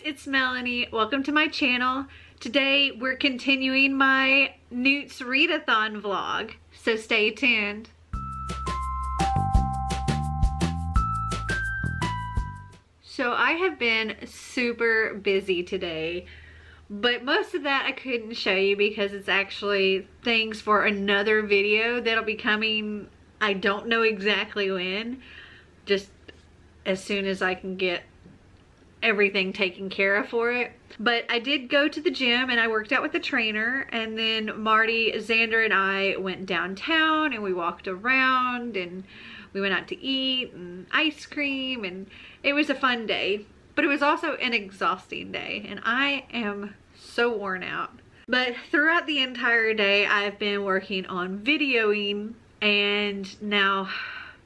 it's Melanie. Welcome to my channel. Today we're continuing my N.E.W.T.s Readathon vlog, so stay tuned. So I have been super busy today, but most of that I couldn't show you because it's actually things for another video that'll be coming. I don't know exactly when, just as soon as I can get everything taken care of for it. But I did go to the gym and I worked out with the trainer, and then Marty, Xander, and I went downtown and we walked around and we went out to eat and ice cream, and it was a fun day, but it was also an exhausting day and I am so worn out. But throughout the entire day I've been working on videoing, and now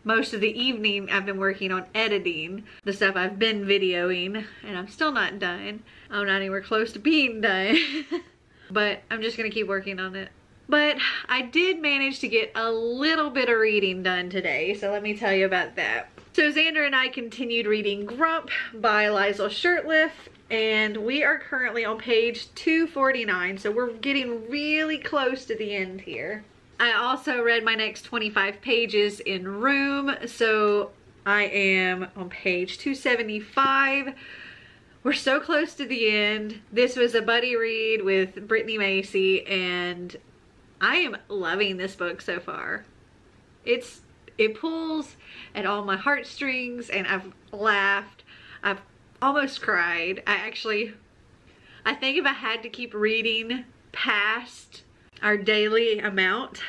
most of the evening I've been working on editing the stuff I've been videoing, and I'm still not done. I'm not anywhere close to being done. But I'm just gonna keep working on it. But I did manage to get a little bit of reading done today, so let me tell you about that. So Xander and I continued reading Grump by Eliza Shurtleff, and we are currently on page 249, so we're getting really close to the end here. I also read my next 25 pages in Room, so I am on page 275. We're so close to the end. This was a buddy read with Brittany Macy, and I am loving this book so far. It pulls at all my heartstrings, and I've laughed. I've almost cried. I think if I had to keep reading past our daily amount,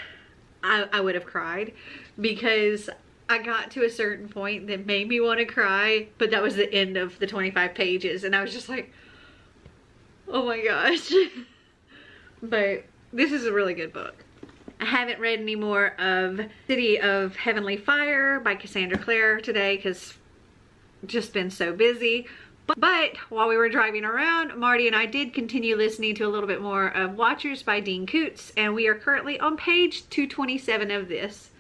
I would have cried, because I got to a certain point that made me want to cry, but that was the end of the 25 pages and I was just like, oh my gosh. But this is a really good book. I haven't read any more of City of Heavenly Fire by Cassandra Clare today because just been so busy. But while we were driving around, Marty and I did continue listening to a little bit more of Watchers by Dean Koontz, and we are currently on page 227 of this,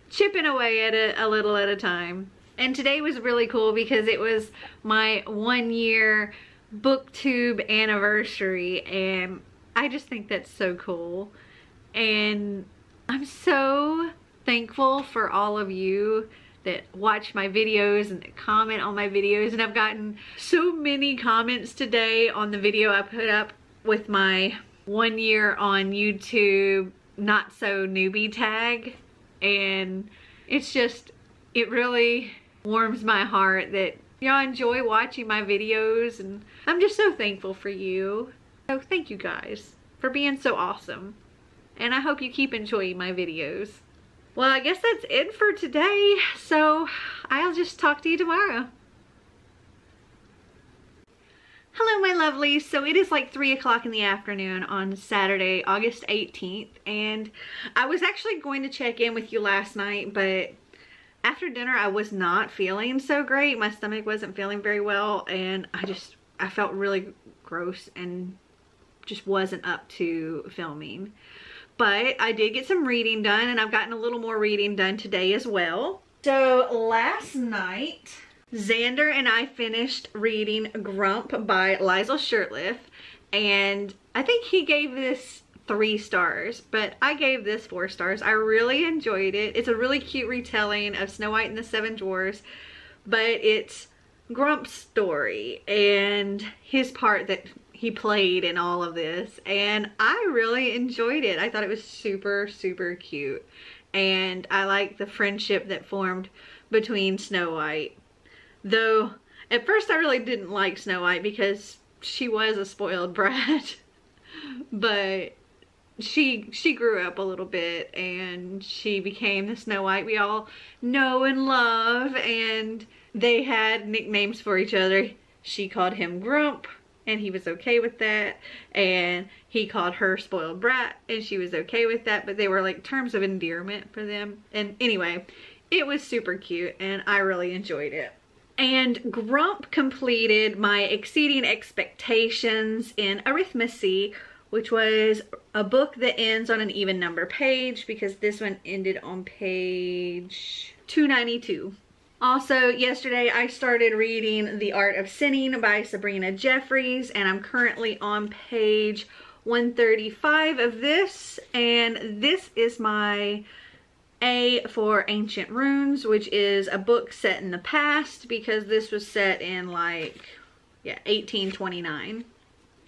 chipping away at it a little at a time. And today was really cool because it was my 1-year booktube anniversary, and I just think that's so cool. And I'm so thankful for all of you that watch my videos and that comment on my videos, and I've gotten so many comments today on the video I put up with my 1 year on YouTube not so newbie tag, and it's just, it really warms my heart that y'all enjoy watching my videos, and I'm just so thankful for you. So thank you guys for being so awesome, and I hope you keep enjoying my videos. Well, I guess that's it for today, so I'll just talk to you tomorrow. Hello, my lovelies. So it is like 3 o'clock in the afternoon on Saturday, August 18th, and I was actually going to check in with you last night, but after dinner I was not feeling so great. My stomach wasn't feeling very well, and I felt really gross and just wasn't up to filming. But I did get some reading done, and I've gotten a little more reading done today as well. So last night, Xander and I finished reading Grump by Eliza Shurtleff, and I think he gave this 3 stars, but I gave this 4 stars. I really enjoyed it. It's a really cute retelling of Snow White and the 7 Dwarfs, but it's Grump's story and his part that he played in all of this, and I really enjoyed it. I thought it was super, super cute, and I like the friendship that formed between Snow White. Though at first I really didn't like Snow White because she was a spoiled brat, but she grew up a little bit and she became the Snow White we all know and love, and they had nicknames for each other. She called him Grump, and he was okay with that, and he called her spoiled brat, and she was okay with that, but they were like terms of endearment for them. And anyway, it was super cute and I really enjoyed it. And Grump completed my Exceeding Expectations in Arithmecy, which was a book that ends on an even number page, because this one ended on page 292. Also, yesterday I started reading The Art of Sinning by Sabrina Jeffries, and I'm currently on page 135 of this, and this is my A for Ancient Runes, which is a book set in the past because this was set in like, 1829.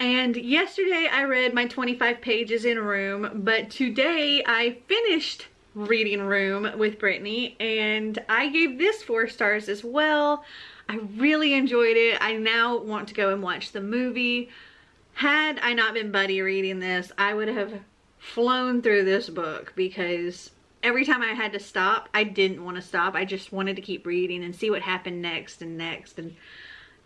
And yesterday I read my 25 pages in Room, but today I finished reading Room with Brittany, and I gave this 4 stars as well. I really enjoyed it. I now want to go and watch the movie. Had I not been buddy reading this, I would have flown through this book because every time I had to stop, I didn't want to stop. I just wanted to keep reading and see what happened next and next. And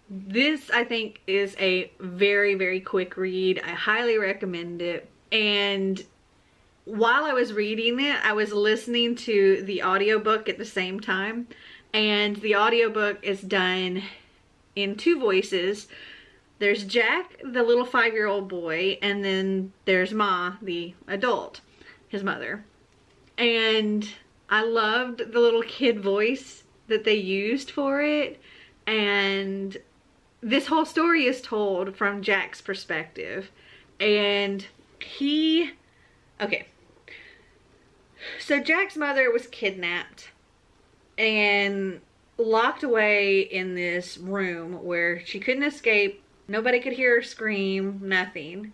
this, I think, is a very, very quick read. I highly recommend it. And while I was reading it, I was listening to the audiobook at the same time. And the audiobook is done in 2 voices. There's Jack, the little 5-year-old boy, and then there's Ma, the adult, his mother. And I loved the little kid voice that they used for it. And this whole story is told from Jack's perspective. And okay. So Jack's mother was kidnapped and locked away in this room where she couldn't escape. Nobody could hear her scream, nothing.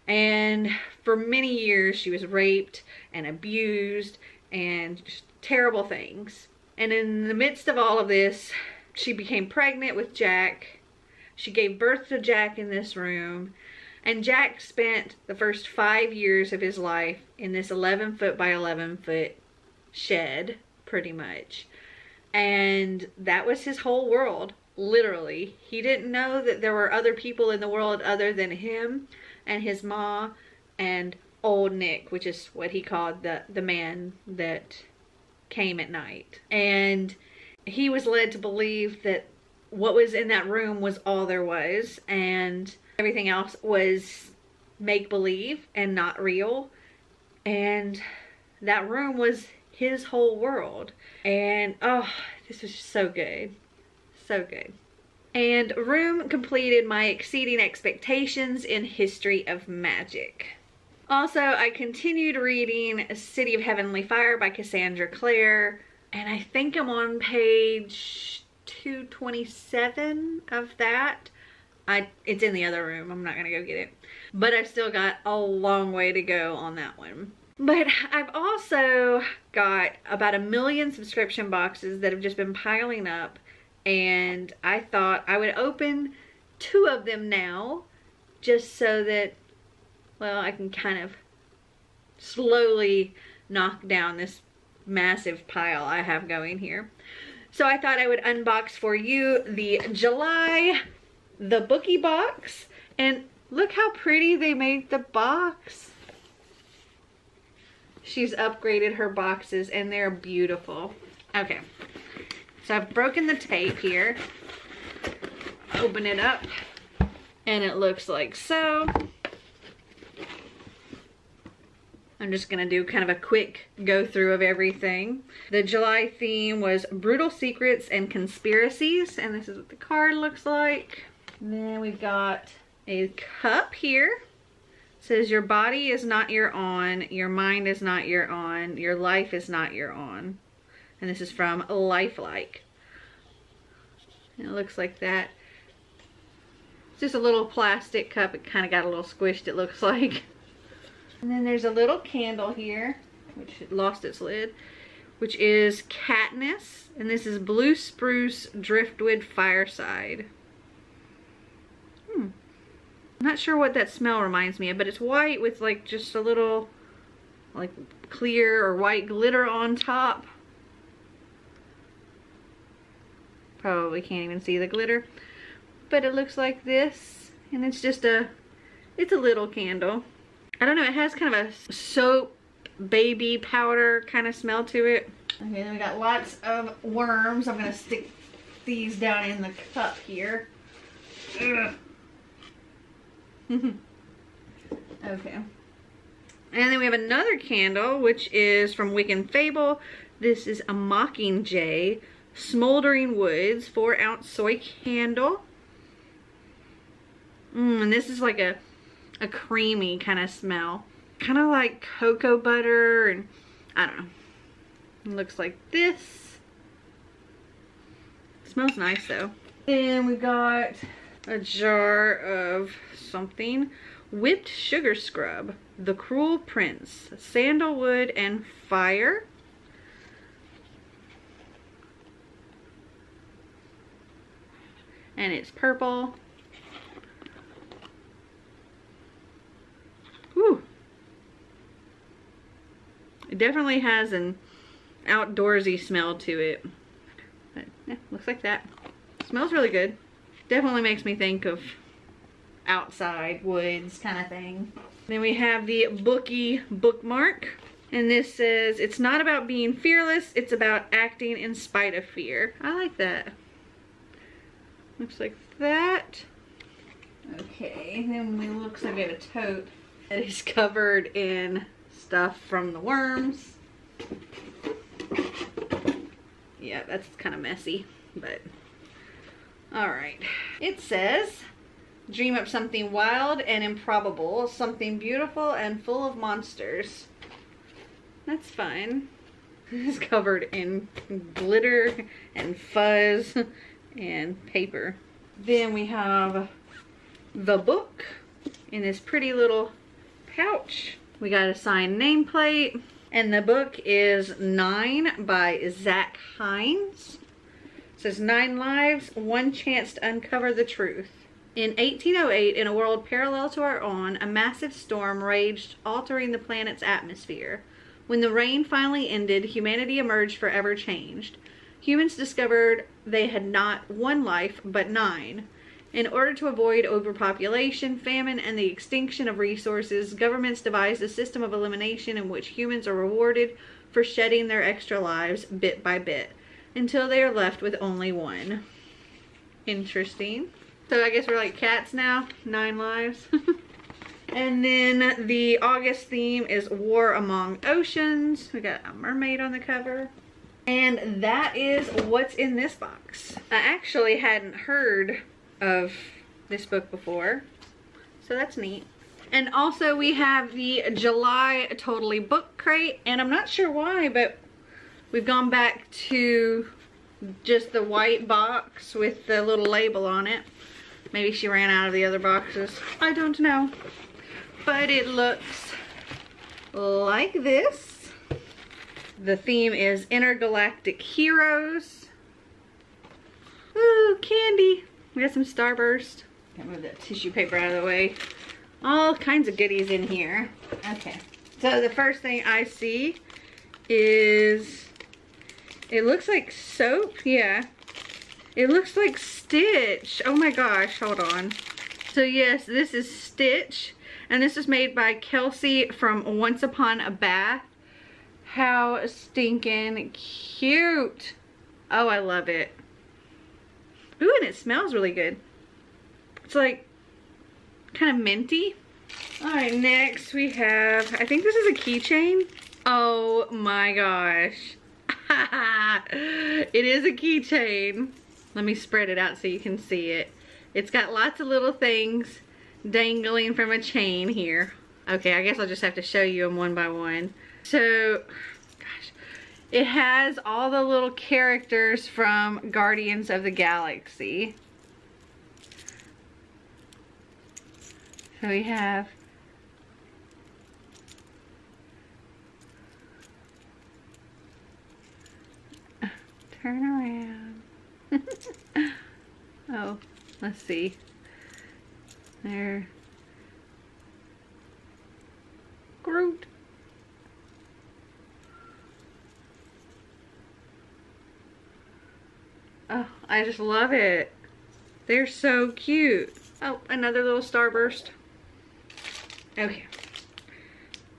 And for many years she was raped and abused and just terrible things. And in the midst of all of this, she became pregnant with Jack. She gave birth to Jack in this room. And Jack spent the first 5 years of his life in this 11-foot by 11-foot shed, pretty much. And that was his whole world, literally. He didn't know that there were other people in the world other than him and his ma and old Nick, which is what he called the man that came at night. And he was led to believe that what was in that room was all there was, and everything else was make-believe and not real. And that room was his whole world. And oh, this was just so good. So good. And Room completed my exceeding expectations in History of Magic. Also, I continued reading City of Heavenly Fire by Cassandra Clare, and I think I'm on page 227 of that. It's in the other room. I'm not gonna go get it. But I've still got a long way to go on that one. But I've also got about 1 million subscription boxes that have just been piling up. And I thought I would open 2 of them now, just so that, well, I can kind of slowly knock down this massive pile I have going here. So I thought I would unbox for you the July TheBookieBox. And look how pretty they made the box. She's upgraded her boxes and they're beautiful. Okay. So I've broken the tape here. Open it up. And it looks like so. I'm just gonna do kind of a quick go through of everything. The July theme was Brutal Secrets and Conspiracies. And this is what the card looks like. And then we've got a cup here. It says your body is not your own, your mind is not your own, your life is not your own. And this is from Lifelike. And it looks like that. It's just a little plastic cup. It kind of got a little squished, it looks like. And then there's a little candle here, which lost its lid, which is Katniss. And this is Blue Spruce Driftwood Fireside. I'm not sure what that smell reminds me of, but it's white with like just a little like clear or white glitter on top. Probably can't even see the glitter, but it looks like this, and it's just it's a little candle. I don't know, it has kind of a soap baby powder kind of smell to it. Okay, then we got lots of worms. I'm gonna stick these down in the cup here. Ugh. Okay. And then we have another candle, which is from Wick and Fable. This is a Mockingjay Smoldering Woods 4-ounce soy candle. And this is like a creamy kind of smell. Kind of like cocoa butter, and I don't know. It looks like this. It smells nice though. Then we got a jar of something. Whipped sugar scrub. The Cruel Prince. Sandalwood and fire. And it's purple. Whew. It definitely has an outdoorsy smell to it. But yeah, looks like that. Smells really good. Definitely makes me think of outside woods kind of thing. Then we have the Bookie bookmark. And this says, it's not about being fearless, it's about acting in spite of fear. I like that. Looks like that. Okay, then it looks like we have a tote that is covered in stuff from the worms. Yeah, that's kind of messy, but alright. It says, dream up something wild and improbable, something beautiful and full of monsters. That's fine. It's covered in glitter and fuzz and paper. Then we have the book in this pretty little pouch. We got a signed nameplate, and the book is 9 by Zach Hines. It says 9 lives, 1 chance to uncover the truth. In 1808, in a world parallel to our own, a massive storm raged, altering the planet's atmosphere. When the rain finally ended, humanity emerged forever changed. Humans discovered they had not 1 life, but 9. In order to avoid overpopulation, famine, and the extinction of resources, governments devised a system of elimination in which humans are rewarded for shedding their extra lives bit by bit, until they are left with only 1. Interesting. So I guess we're like cats now, 9 lives. And then the August theme is War Among Oceans. We got a mermaid on the cover. And that is what's in this box. I actually hadn't heard of this book before, so that's neat. And also we have the July Totally Book Crate, and I'm not sure why, but we've gone back to just the white box with the little label on it. Maybe she ran out of the other boxes. I don't know. But it looks like this. The theme is Intergalactic Heroes. Ooh, candy. We got some Starburst. Gotta move that tissue paper out of the way. All kinds of goodies in here. Okay. So the first thing I see is, it looks like soap. Yeah. It looks like Stitch. Oh my gosh, hold on. So yes, this is Stitch. And this is made by Kelsey from Once Upon a Bath. How stinking cute. Oh, I love it. Ooh, and it smells really good. It's like kind of minty. Alright, next we have, I think this is a keychain. Oh my gosh. It is a keychain. Let me spread it out so you can see it. It's got lots of little things dangling from a chain here. Okay, I guess I'll just have to show you them one by one. So, gosh, it has all the little characters from Guardians of the Galaxy. So we have turn around. Oh, let's see. There. Groot. Oh, I just love it. They're so cute. Oh, another little Starburst. Okay.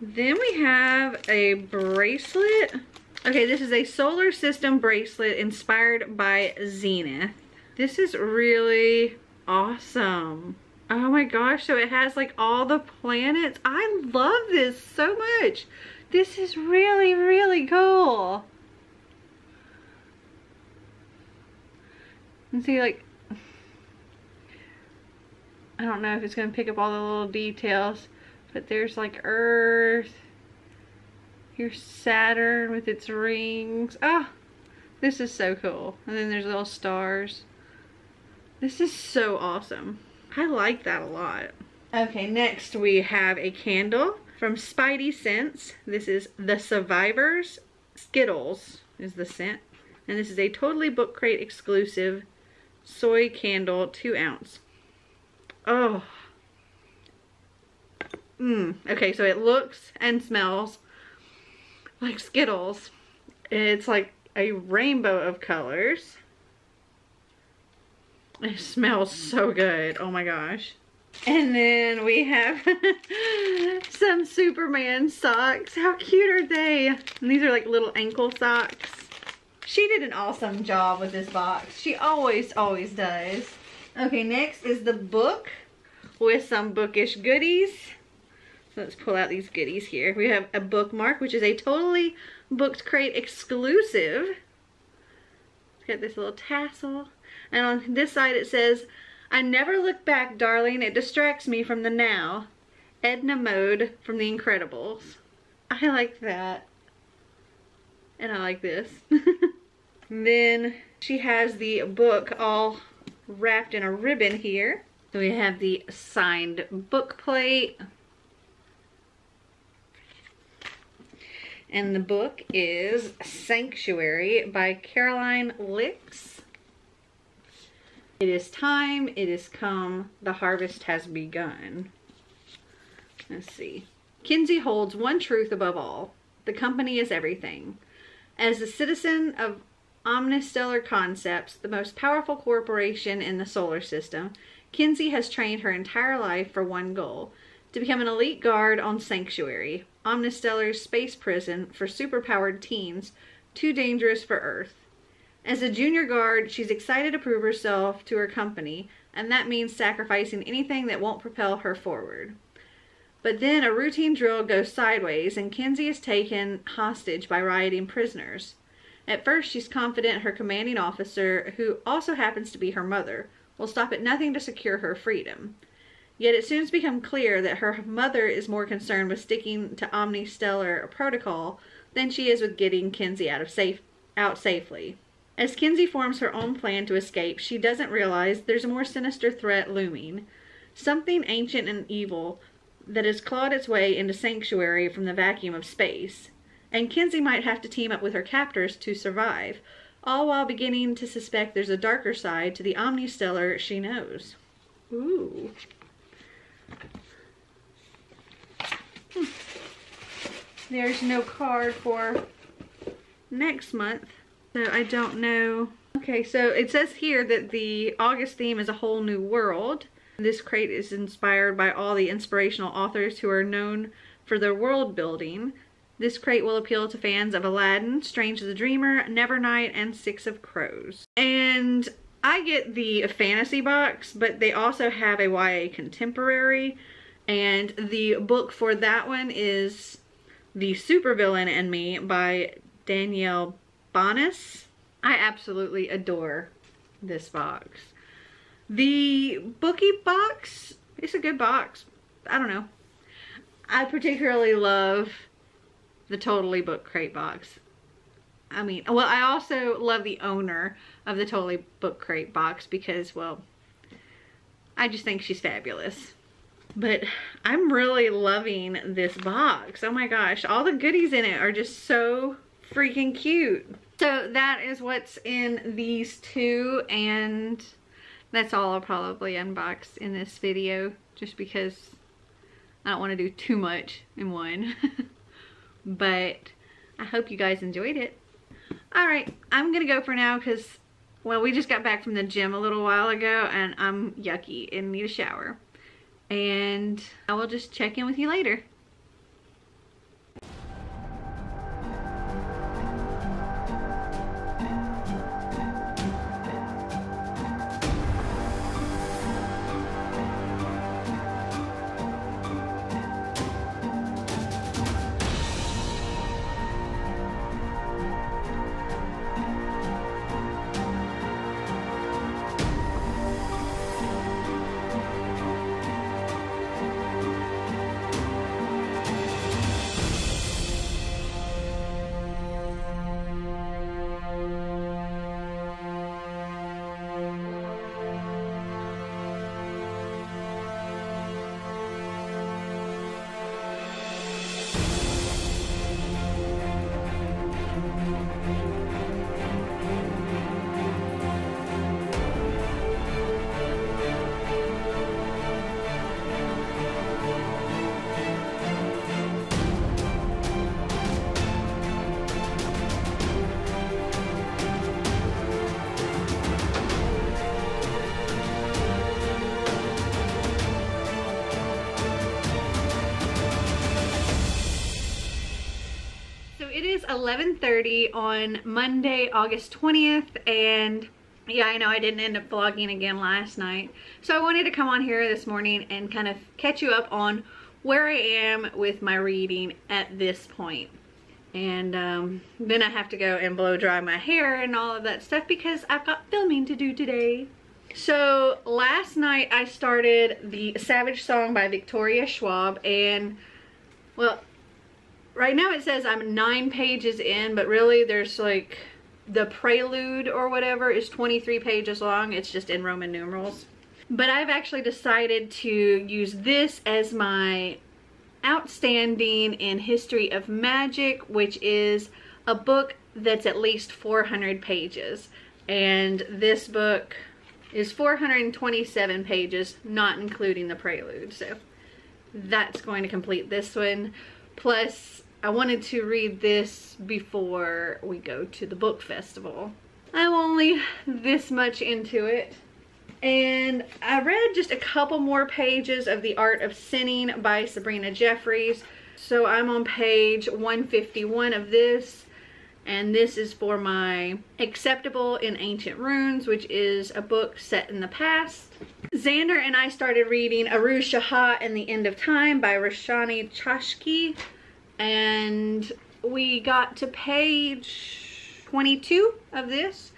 Then we have a bracelet. Okay, this is a solar system bracelet inspired by Zenith. This is really awesome. Oh my gosh, so it has like all the planets. I love this so much. This is really, really cool. And see, like, I don't know if it's going to pick up all the little details, but there's like Earth. Here's Saturn with its rings. Ah, this is so cool. And then there's little stars. This is so awesome. I like that a lot. Okay, next we have a candle from Spidey Scents. This is The Survivors. Skittles is the scent. And this is a Totally Book Crate exclusive soy candle, 2 ounce. Oh. Okay, so it looks and smells like Skittles. It's like a rainbow of colors. It smells so good. Oh my gosh. And then we have some Superman socks. How cute are they? And these are like little ankle socks. She did an awesome job with this box. She always does. Okay, next is the book with some bookish goodies. So let's pull out these goodies here. We have a bookmark, which is a Totally Booked Crate exclusive. It's got this little tassel. And on this side it says, "I never look back, darling. It distracts me from the now. Edna Mode from The Incredibles." I like that. And I like this. Then she has the book all wrapped in a ribbon here. So we have the signed book plate. And the book is Sanctuary by Caroline Licks. It is time, it is come, the harvest has begun. Let's see. Kinsey holds one truth above all. The company is everything. As a citizen of Omnistellar Concepts, the most powerful corporation in the solar system, Kinsey has trained her entire life for one goal: to become an elite guard on Sanctuary, Omnistellar's space prison for superpowered teens too dangerous for Earth. As a junior guard, she's excited to prove herself to her company, and that means sacrificing anything that won't propel her forward. But then a routine drill goes sideways, and Kinsey is taken hostage by rioting prisoners. At first, she's confident her commanding officer, who also happens to be her mother, will stop at nothing to secure her freedom. Yet it soon becomes clear that her mother is more concerned with sticking to Omnistellar protocol than she is with getting Kinsey out safely. As Kinsey forms her own plan to escape, she doesn't realize there's a more sinister threat looming. Something ancient and evil that has clawed its way into Sanctuary from the vacuum of space. And Kinsey might have to team up with her captors to survive, all while beginning to suspect there's a darker side to the Omnistellar she knows. Ooh. There's no card for next month, so I don't know. Okay, so it says here that the August theme is a whole new world. This crate is inspired by all the inspirational authors who are known for their world building. This crate will appeal to fans of Aladdin, Strange the Dreamer, Nevernight, and Six of Crows. And I get the fantasy box, but they also have a YA contemporary. And the book for that one is The Supervillain and Me by Danielle Bonis. I absolutely adore this box. The BookieBox, it's a good box. I don't know. I particularly love the Totally Book Crate box. I mean, well, I also love the owner of the Totally Book Crate box because, well, I just think she's fabulous. But I'm really loving this box. Oh my gosh, all the goodies in it are just so freaking cute. So that is what's in these two, and that's all I'll probably unbox in this video, just because I don't want to do too much in one. But I hope you guys enjoyed it. Alright, I'm gonna go for now because, well, we just got back from the gym a little while ago and I'm yucky and need a shower. And I will just check in with you later. 11:30 on Monday, August 20th, and yeah, I know I didn't end up vlogging again last night. So I wanted to come on here this morning and kind of catch you up on where I am with my reading at this point. And then I have to go and blow dry my hair and all of that stuff because I've got filming to do today. So last night I started the Savage Song by Victoria Schwab, and well, right now it says I'm 9 pages in, but really there's like the prelude or whatever is 23 pages long. It's just in Roman numerals. But I've actually decided to use this as my outstanding in History of Magic, which is a book that's at least 400 pages. And this book is 427 pages, not including the prelude. So that's going to complete this one. Plus, I wanted to read this before we go to the book festival. I'm only this much into it. And I read just a couple more pages of The Art of Sinning by Sabrina Jeffries. So I'm on page 151 of this. And this is for my Acceptable in Ancient Runes, which is a book set in the past. Xander and I started reading Aru Shahar and the End of Time by Roshani Chashki. And we got to page 22 of this,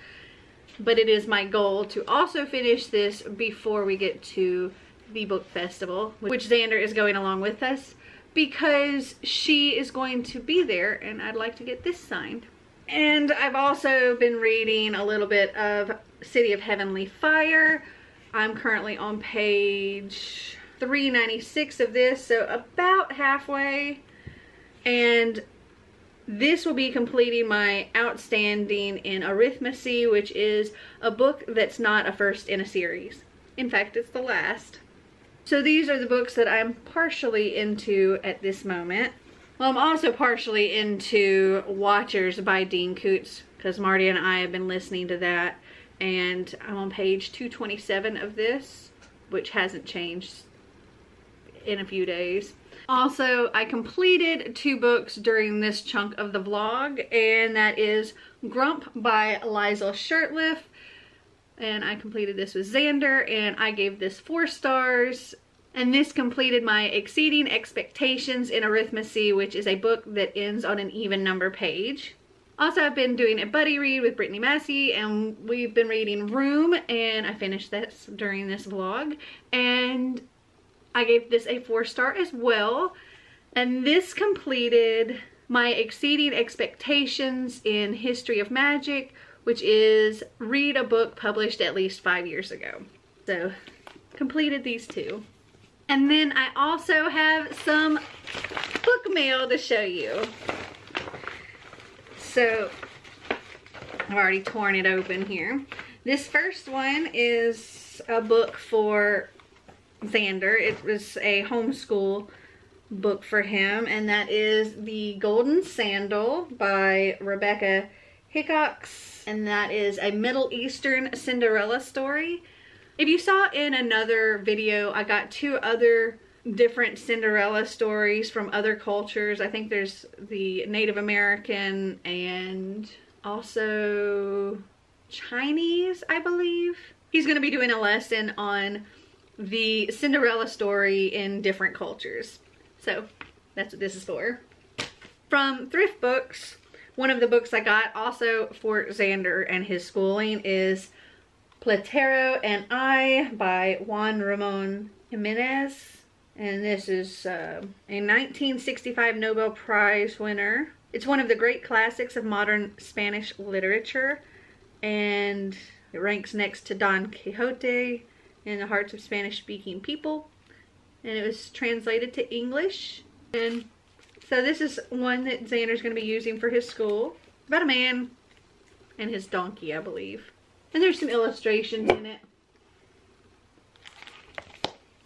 but it is my goal to also finish this before we get to the book festival, which Xander is going along with us because she is going to be there and I'd like to get this signed. And I've also been reading a little bit of City of Heavenly Fire. I'm currently on page 396 of this, so about halfway. And this will be completing my outstanding in Arithmecy, which is a book that's not a first in a series. In fact, it's the last. So these are the books that I'm partially into at this moment. Well, I'm also partially into Watchers by Dean Koontz because Marty and I have been listening to that. And I'm on page 227 of this, which hasn't changed in a few days. Also, I completed 2 books during this chunk of the vlog, and that is Grump by Eliza Shurtleff, and I completed this with Xander, and I gave this 4 stars, and this completed my Exceeding Expectations in Arithmecy, which is a book that ends on an even number page. Also, I've been doing a buddy read with Brittany Massey, and we've been reading Room, and I finished this during this vlog, and I gave this a 4-star as well. And this completed my Exceeding Expectations in History of Magic, which is read a book published at least 5 years ago. So, completed these 2. And then I also have some book mail to show you. So, I've already torn it open here. This first one is a book for Xander. It was a homeschool book for him, and that is The Golden Sandal by Rebecca Hiccups, and that is a Middle Eastern Cinderella story. If you saw in another video, I got 2 other different Cinderella stories from other cultures. I think there's the Native American and also Chinese, I believe. He's going to be doing a lesson on the Cinderella story in different cultures. So that's what this is for. From Thrift Books, one of the books I got also for Xander and his schooling is Platero and I by Juan Ramon Jimenez. And this is a 1965 Nobel Prize winner. It's one of the great classics of modern Spanish literature. And it ranks next to Don Quixote in the hearts of Spanish-speaking people, and it was translated to English. And so this is one that Xander's going to be using for his school. It's about a man and his donkey, I believe. And there's some illustrations in it.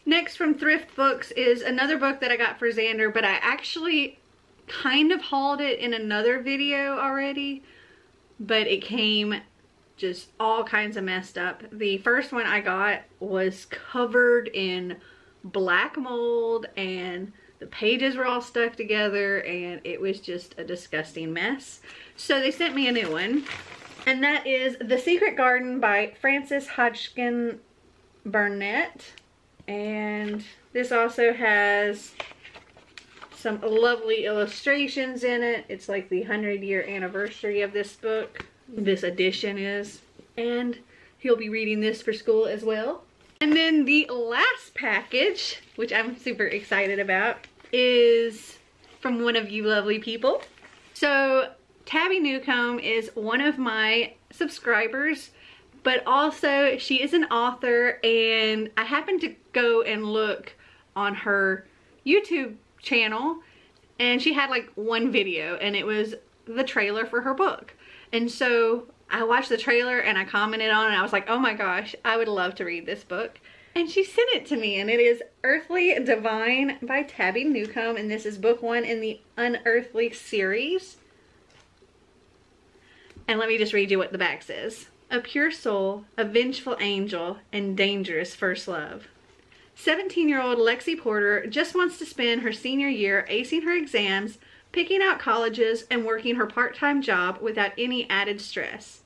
Next from Thrift Books is another book that I got for Xander, but I actually kind of hauled it in another video already, but it came just all kinds of messed up. The first one I got was covered in black mold and The pages were all stuck together and it was just a disgusting mess. So they sent me a new one, and that is The Secret Garden by Frances Hodgson Burnett. And this also has some lovely illustrations in it. It's like the 100-year anniversary of this book. This edition is. And he'll be reading this for school as well. And then the last package, which I'm super excited about, is from one of you lovely people. So Tabby Newcomb is one of my subscribers, but also she is an author, and I happened to go and look on her YouTube channel, and she had like one video, and it was the trailer for her book. And so I watched the trailer and I commented on it, and I was like, oh my gosh, I would love to read this book. And she sent it to me, and it is Earthly Divine by Tabby Newcomb, and this is book 1 in the Unearthly series. And let me just read you what the back says. A pure soul, a vengeful angel, and dangerous first love. 17-year-old Lexi Porter just wants to spend her senior year acing her exams, picking out colleges, and working her part-time job without any added stress.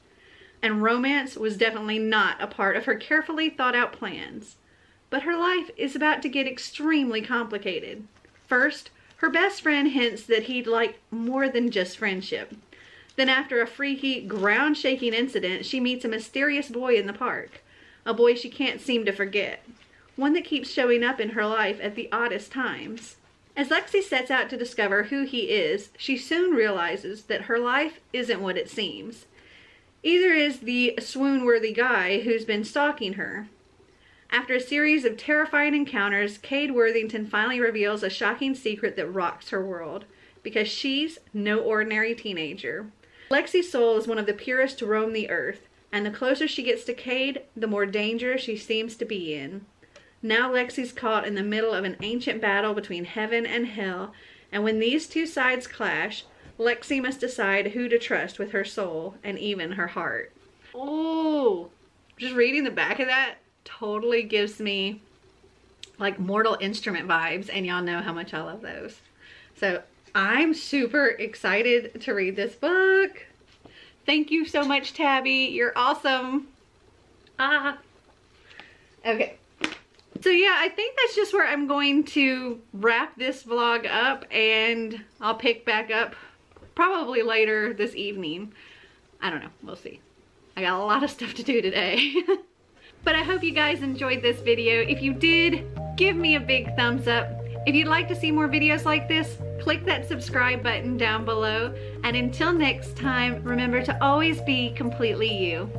And romance was definitely not a part of her carefully thought-out plans. But her life is about to get extremely complicated. First, her best friend hints that he'd like more than just friendship. Then after a freaky, ground-shaking incident, she meets a mysterious boy in the park. A boy she can't seem to forget. One that keeps showing up in her life at the oddest times. As Lexi sets out to discover who he is, she soon realizes that her life isn't what it seems. Either is the swoon-worthy guy who's been stalking her. After a series of terrifying encounters, Cade Worthington finally reveals a shocking secret that rocks her world. Because she's no ordinary teenager. Lexi's soul is one of the purest to roam the earth, and the closer she gets to Cade, the more danger she seems to be in. Now Lexi's caught in the middle of an ancient battle between heaven and hell, and when these two sides clash, Lexi must decide who to trust with her soul and even her heart. Oh, just reading the back of that totally gives me like Mortal Instrument vibes, and y'all know how much I love those. So I'm super excited to read this book. Thank you so much, Tabby. You're awesome. Okay. So yeah, I think that's just where I'm going to wrap this vlog up, and I'll pick back up probably later this evening. I don't know. We'll see. I got a lot of stuff to do today. But I hope you guys enjoyed this video. If you did, give me a big thumbs up. If you'd like to see more videos like this, click that subscribe button down below. And until next time, remember to always be completely you.